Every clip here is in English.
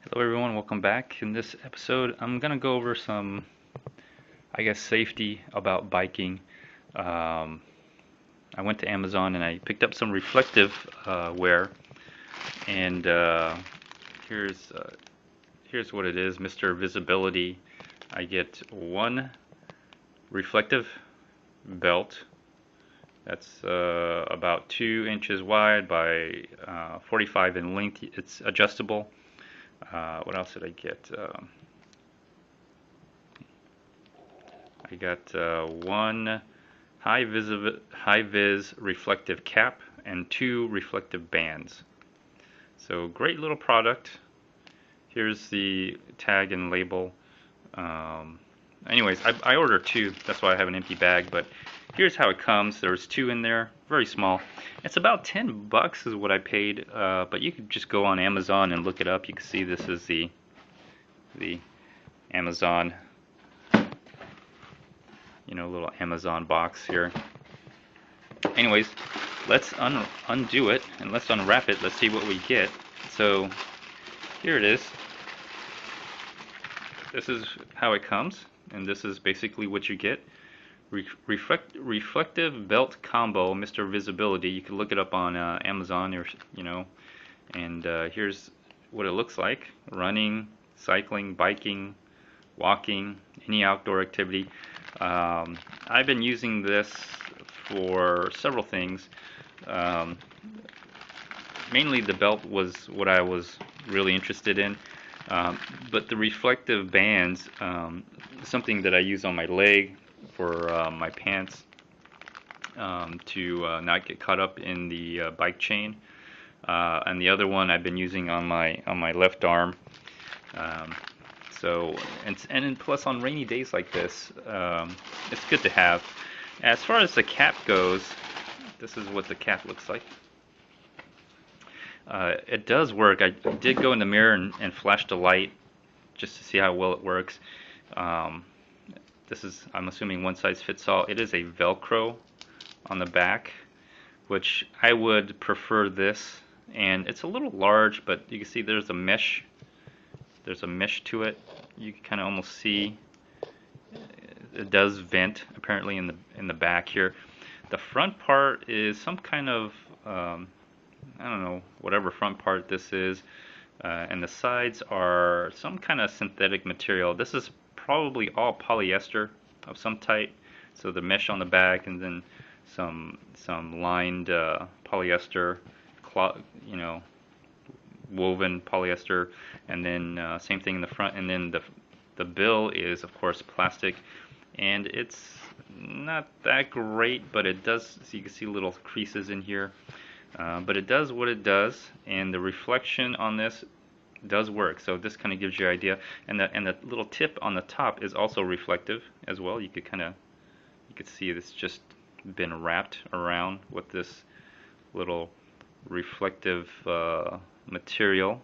Hello everyone, welcome back. In this episode, I'm gonna go over some, safety about biking. Um, I went to Amazon and I picked up some reflective wear, and here's uh, here's what it is, Mr. Visibility. I get one reflective belt that's about 2 inches wide by 45 in length. It's adjustable. What else did I get? I got one high vis reflective cap and two reflective bands. So great little product. Here's the tag and label. Um, I ordered two. That's why I have an empty bag. But here's how it comes. There's two in there, very small. It's about 10 bucks is what I paid. But you could just go on Amazon and look it up. You can see this is the Amazon, little Amazon box here. Anyways, let's undo it and let's unwrap it. Let's see what we get. So here it is. This is how it comes, and this is basically what you get. Reflective belt combo, Mr. Visibility. You can look it up on Amazon, or and here's what it looks like: running, cycling, biking, walking, any outdoor activity. I've been using this for several things. Um, Mainly the belt was what I was really interested in, but the reflective bands, something that I use on my leg for my pants to not get caught up in the bike chain, and the other one I've been using on my left arm. Um, so and plus on rainy days like this, it's good to have. As far as the cap goes, this is what the cap looks like. It does work. I did go in the mirror and flash the light just to see how well it works. Um, this is, I'm assuming, one size fits all. It is a Velcro on the back, which I would prefer this. And it's a little large, but you can see there's a mesh. There's a mesh to it. You can kind of almost see it does vent apparently in the back here. The front part is some kind of I don't know, whatever front part this is, and the sides are some kind of synthetic material. This is probably all polyester of some type. So the mesh on the back, and then some lined polyester, woven polyester, and then same thing in the front. And then the bill is of course plastic, and it's not that great, but it does. So you can see little creases in here. But it does what it does, and the reflection on this does work. So this kind of gives you an idea, and the little tip on the top is also reflective as well. You could see it's just been wrapped around with this little reflective material.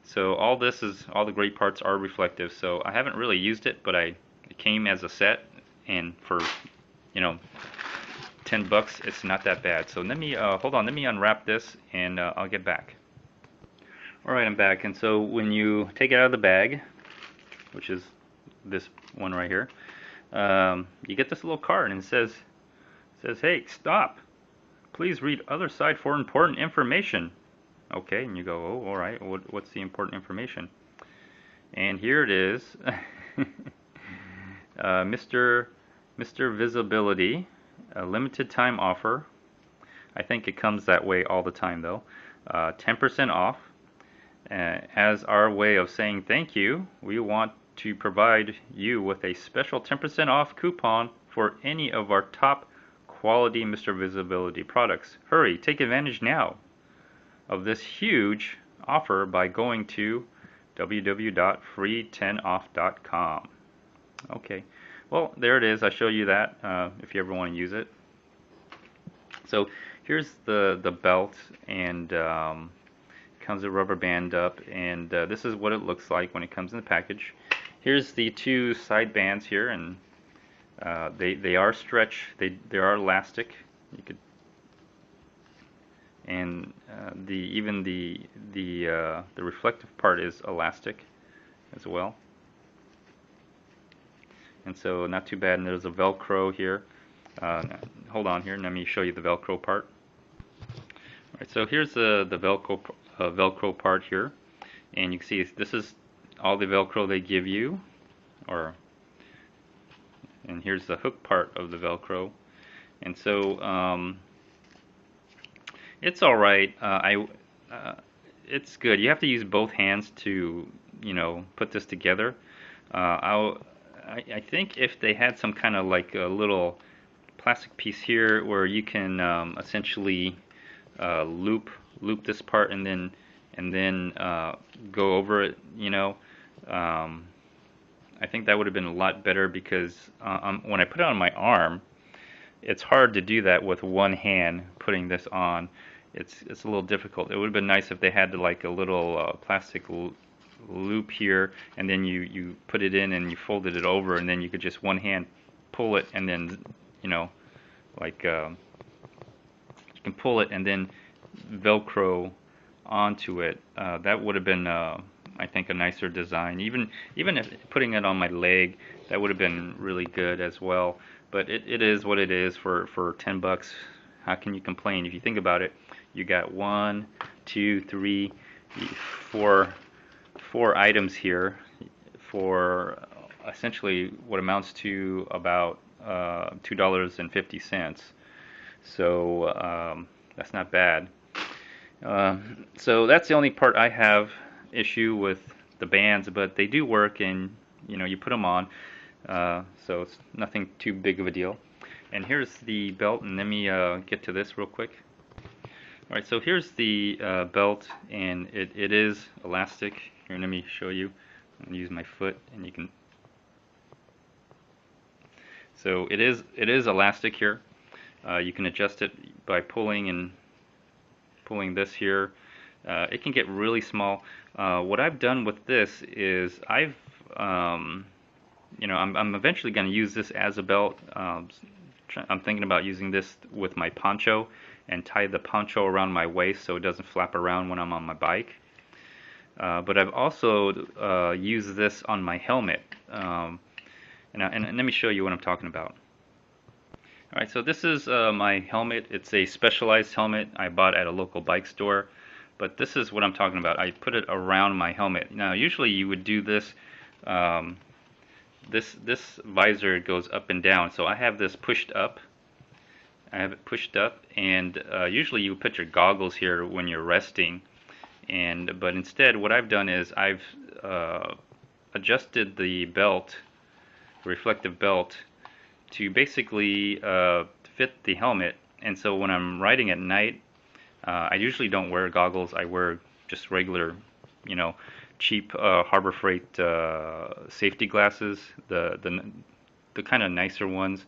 So all the great parts are reflective. So I haven't really used it, but it came as a set, and for you know 10 bucks, it's not that bad. So let me hold on, let me unwrap this, and I'll get back. Alright, I'm back. And so when you take it out of the bag, which is this one right here, you get this little card, and it says, hey, stop, please read other side for important information. Okay, and you go, oh, alright, what's the important information? And here it is. Mr. Visibility, a limited time offer. I think it comes that way all the time though. 10% off. As our way of saying thank you, we want to provide you with a special 10% off coupon for any of our top quality Mr. Visibility products. Hurry, take advantage now of this huge offer by going to www.free10off.com. Okay. Well, there it is. I show you that if you ever want to use it. So here's the belt, and comes a rubber band up, and this is what it looks like when it comes in the package. Here's the two side bands here, and they are stretch. They are elastic. You could, and the reflective part is elastic as well. And so not too bad. And there's a Velcro here. Hold on here, and let me show you the Velcro part. All right, so here's the Velcro part here, and you can see this is all the Velcro they give you, and here's the hook part of the Velcro. And so it's all right. It's good. You have to use both hands to, put this together. I think if they had some kind of like a little plastic piece here where you can essentially loop this part and then go over it, I think that would have been a lot better, because when I put it on my arm, it's hard to do that with one hand putting this on. It's a little difficult. It would have been nice if they had like a little plastic loop here, and then you put it in and you folded it over, and then you could just one hand pull it, and then like you can pull it and then Velcro onto it. That would have been I think a nicer design. Even if putting it on my leg, that would have been really good as well. But it is what it is for $10. How can you complain? If you think about it, you got 1, 2, 3, 4 items here for essentially what amounts to about $2.50. So that's not bad. So that's the only part I have issue with the bands, but they do work, and you put them on, so it's nothing too big of a deal. And here's the belt, and let me get to this real quick. Alright, so here's the belt, and it is elastic. Here, let me show you. I'm going to use my foot, and you can. So it is elastic here. You can adjust it by pulling this here. It can get really small. What I've done with this is I'm eventually going to use this as a belt. I'm thinking about using this with my poncho and tie the poncho around my waist so it doesn't flap around when I'm on my bike. But I've also used this on my helmet. And let me show you what I'm talking about. Alright, so this is my helmet. It's a Specialized helmet I bought at a local bike store. But this is what I'm talking about. I put it around my helmet. Now, usually you would do this. This visor goes up and down. So I have this pushed up. And usually you put your goggles here when you're resting. But instead, what I've done is I've adjusted the belt, the reflective belt, to basically fit the helmet. And so when I'm riding at night, I usually don't wear goggles. I wear just regular, cheap Harbor Freight safety glasses, the kind of nicer ones.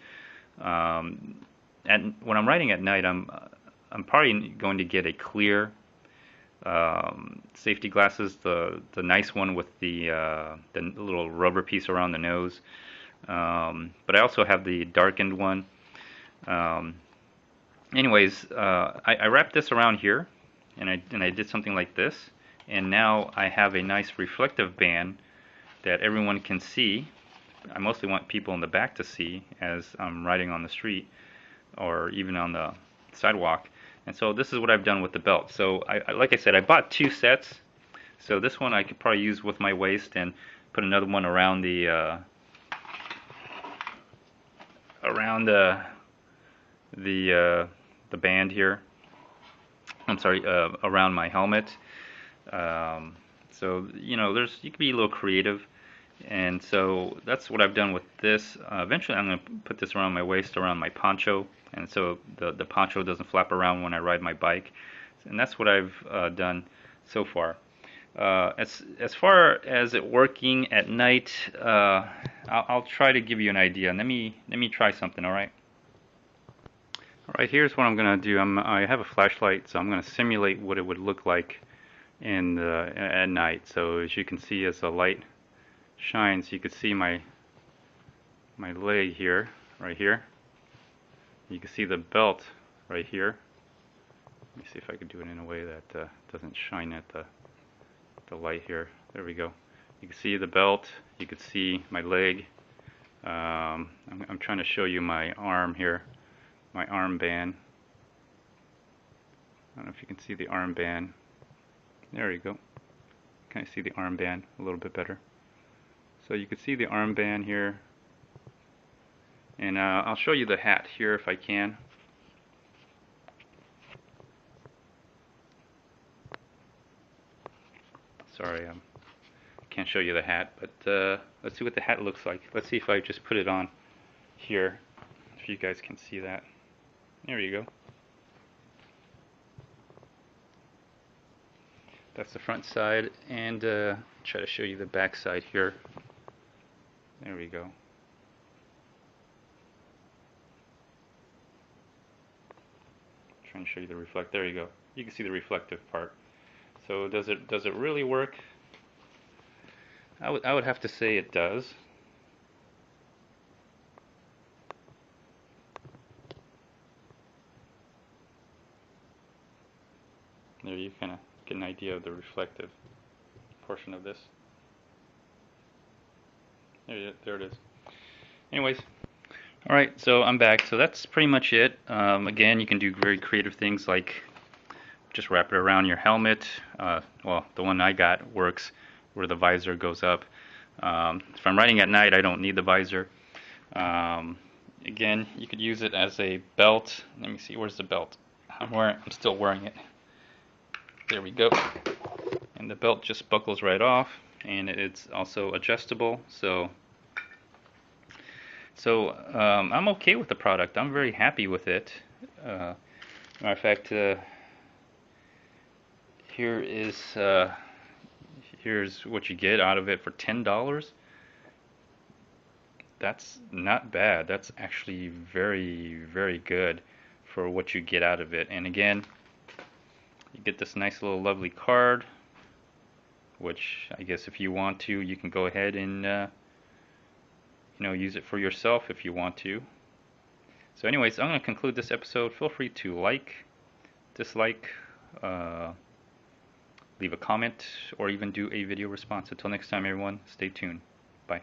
And when I'm riding at night, I'm probably going to get a clear safety glasses, the nice one with the little rubber piece around the nose. But I also have the darkened one. Anyways, I wrapped this around here, and I did something like this, and now I have a nice reflective band that everyone can see. I mostly want people in the back to see as I'm riding on the street or even on the sidewalk. And so this is what I've done with the belt. So like I said, I bought 2 sets. So this one I could probably use with my waist, and put another one around the band here. I'm sorry, around my helmet. So you can be a little creative, and so that's what I've done with this. Eventually, I'm going to put this around my waist, around my poncho, and so the poncho doesn't flap around when I ride my bike. And that's what I've done so far. As far as it working at night, I'll try to give you an idea. Let me try something. All right. Alright, here's what I'm going to do. I have a flashlight, so I'm going to simulate what it would look like at night. So as you can see, as the light shines, you can see my leg here, right here. You can see the belt right here. me see if I can do it in a way that doesn't shine at the light here. There we go. You can see the belt. You can see my leg. I'm trying to show you my arm here, my armband. I don't know if you can see the armband. There you go. Kind of see the armband a little bit better. So you can see the armband here. And I'll show you the hat here if I can. Sorry, I can't show you the hat, but let's see what the hat looks like. Let's see if I just put it on here, if you guys can see that. There you go. That's the front side, and try to show you the back side here. There we go. Trying to show you the reflect. There you go. You can see the reflective part. So does it really work? I would have to say it does. There you kind of get an idea of the reflective portion of this. There it is. Anyways, all right, so I'm back. So that's pretty much it. Again, you can do very creative things like just wrap it around your helmet. Well, the one I got works where the visor goes up. If I'm riding at night, I don't need the visor. Again, you could use it as a belt. Let me see, where's the belt? I'm still wearing it. There we go. And the belt just buckles right off, and it's also adjustable. So I'm okay with the product. I'm very happy with it. Matter of fact, here's what you get out of it for $10. That's not bad. That's actually very, very good for what you get out of it. And again, you get this nice little lovely card, which I guess if you want to, you can go ahead and use it for yourself if you want to. So anyways, I'm going to conclude this episode. Feel free to like, dislike, leave a comment, or even do a video response. Until next time, everyone, stay tuned. Bye.